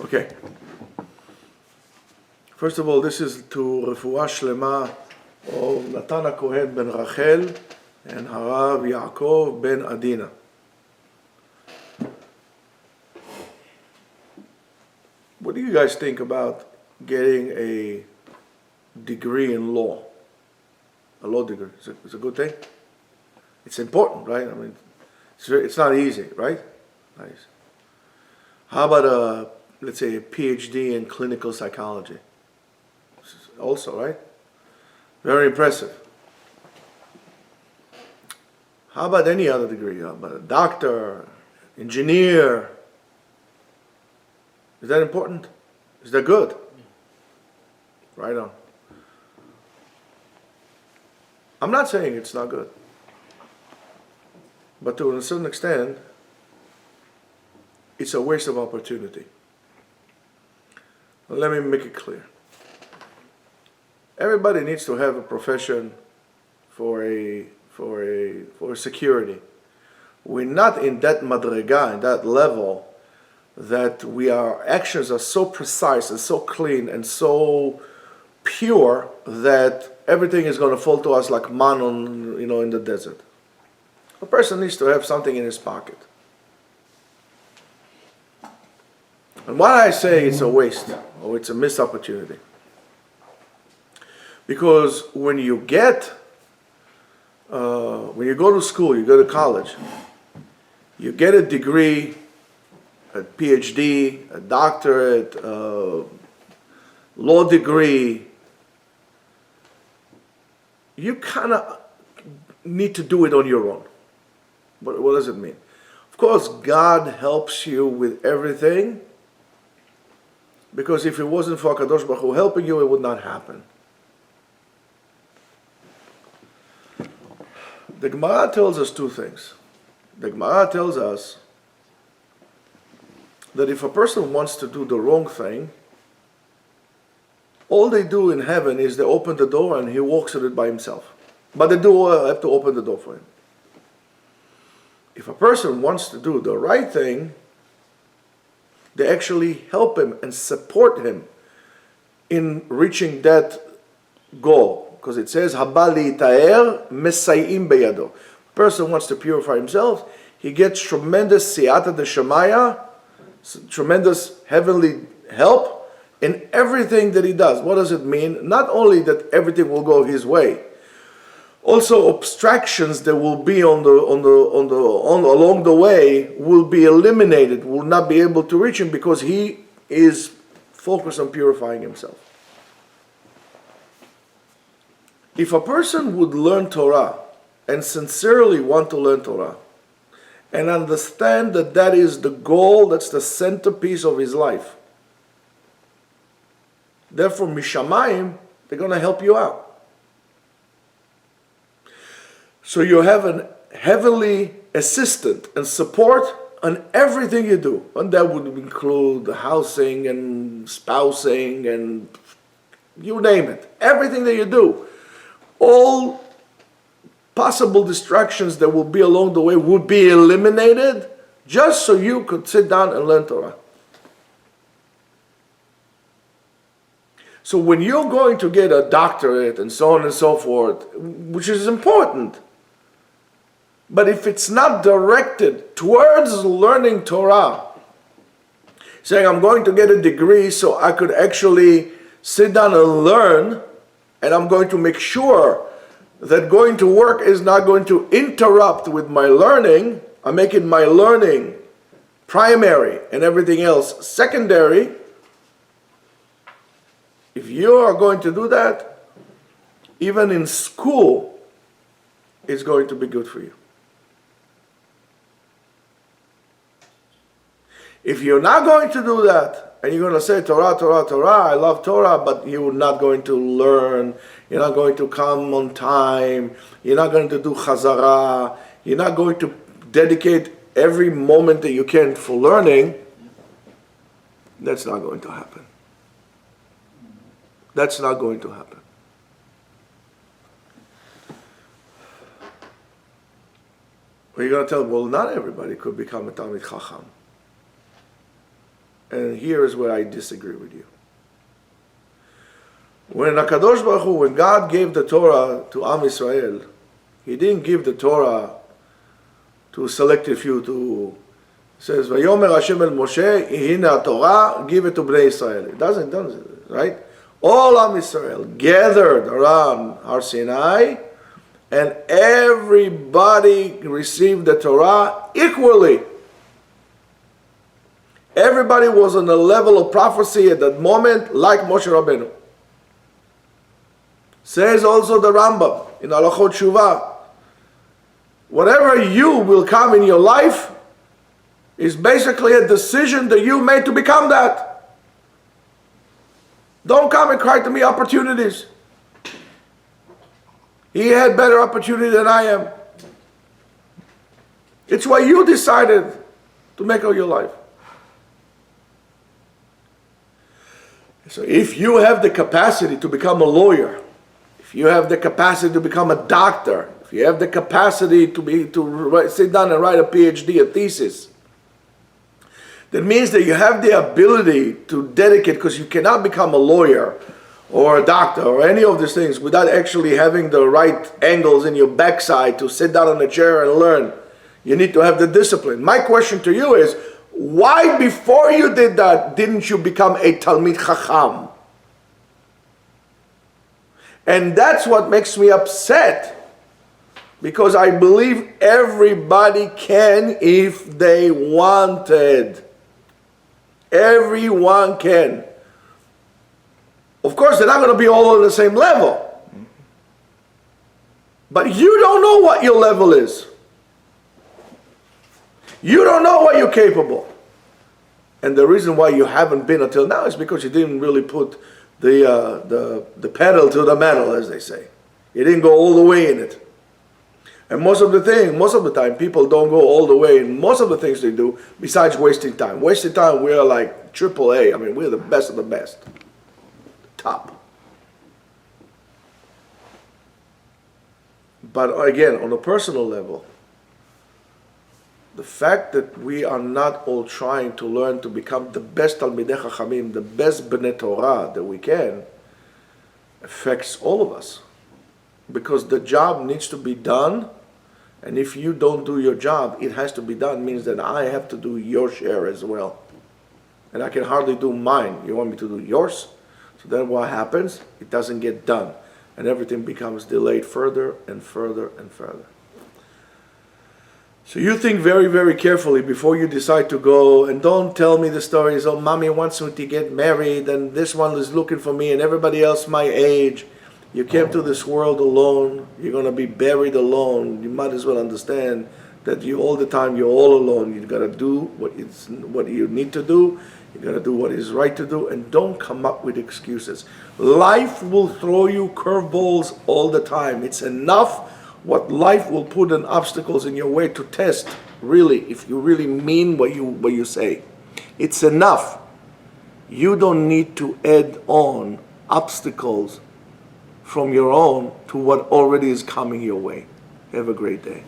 Okay. First of all, this is to Refuah Shlema of Natan HaKohen ben Rachel and Harav Yaakov ben Adina. What do you guys think about getting a degree in law? A law degree. It's a good thing? It's important, right? I mean, it's not easy, right? Nice. How about let's say a PhD in clinical psychology? Also, right? Very impressive. How about any other degree? How about a doctor, engineer? Is that important? Is that good? Right on. I'm not saying it's not good. But to a certain extent, it's a waste of opportunity. Let me make it clear. Everybody needs to have a profession for security. We're not in that madrega, in that level, that our actions are so precise and so clean and so pure that everything is going to fall to us like man in the desert. A person needs to have something in his pocket. And why I say it's a waste or it's a missed opportunity? Because when you go to school, you go to college, you get a degree, a PhD, a doctorate, a law degree, you kind of need to do it on your own. What does it mean? Of course, God helps you with everything, because if it wasn't for HaKadosh Baruch Hu helping you, it would not happen. The Gemara tells us two things. The Gemara tells us that if a person wants to do the wrong thing, all they do in heaven is they open the door and he walks at it by himself. But they do have to open the door for him. If a person wants to do the right thing, they actually help him and support him in reaching that goal. Because it says, Habali ta'er mesayim beyado. Person wants to purify himself, he gets tremendous siyata d'shamaya, tremendous heavenly help in everything that he does. What does it mean? Not only that everything will go his way, also obstructions that will be along the way will be eliminated, will not be able to reach him because he is focused on purifying himself. If a person would learn Torah and sincerely want to learn Torah and understand that that is the goal, that's the centerpiece of his life, therefore Mishamayim, they're going to help you out. So you have a heavenly assistant and support on everything you do. And that would include housing and spousing and you name it. Everything that you do. All possible distractions that will be along the way would be eliminated just so you could sit down and learn Torah. So when you're going to get a doctorate and so on and so forth, which is important, but if it's not directed towards learning Torah, saying I'm going to get a degree so I could actually sit down and learn, and I'm going to make sure that going to work is not going to interrupt with my learning, I'm making my learning primary and everything else secondary. If you are going to do that, even in school, it's going to be good for you. If you're not going to do that, and you're going to say Torah, Torah, Torah, I love Torah, but you're not going to learn, you're not going to come on time, you're not going to do chazara, you're not going to dedicate every moment that you can for learning, that's not going to happen. That's not going to happen. Well, you're going to tell, well, not everybody could become a Talmid Chacham. and here is where I disagree with you. When God gave the Torah to Am Yisrael, He didn't give the Torah to a selected few. It says, "Vayomer Hashem el Moshe, Hina Torah, give it to Bnei Israel." It doesn't, right? All Am Yisrael gathered around Har Sinai, and everybody received the Torah equally. Everybody was on a level of prophecy at that moment, like Moshe Rabbeinu. Says also the Rambam in Halachot Shuvah, whatever you will come in your life is basically a decision that you made to become that. Don't come and cry to me opportunities. He had better opportunity than I am. It's what you decided to make of your life. So if you have the capacity to become a lawyer, if you have the capacity to become a doctor, if you have the capacity to sit down and write a PhD, a thesis, that means that you have the ability to dedicate, because you cannot become a lawyer or a doctor or any of these things without actually having the right angles in your backside to sit down in a chair and learn. You need to have the discipline. My question to you is, why before you did that didn't you become a Talmid Chacham? And that's what makes me upset, because I believe everybody can if they wanted. Everyone can. Of course, they're not going to be all on the same level. But you don't know what your level is. You don't know what you're capable. And the reason why you haven't been until now is because you didn't really put the pedal to the metal, as they say. You didn't go all the way in it. And most of the time, people don't go all the way in most of the things they do, besides wasting time. Wasting time, we're like AAA. I mean, we're the best of the best. Top. But again, on a personal level, the fact that we are not all trying to learn to become the best Talmidei Chachamim, the best Bnei Torah that we can, affects all of us. Because the job needs to be done, and if you don't do your job, it has to be done, means that I have to do your share as well. And I can hardly do mine. You want me to do yours? So then what happens? It doesn't get done. And everything becomes delayed further and further and further. So you think very, very carefully before you decide to go, and don't tell me the stories, oh, mommy wants me to get married, and this one is looking for me, and everybody else my age. You came to this world alone. You're going to be buried alone. You might as well understand that you're all alone. You've got to do what you need to do. You got to do what is right to do, and don't come up with excuses. Life will throw you curveballs all the time. It's enough what life will put in obstacles in your way to test, really, if you really mean what you say. It's enough. You don't need to add on obstacles from your own to what already is coming your way. Have a great day.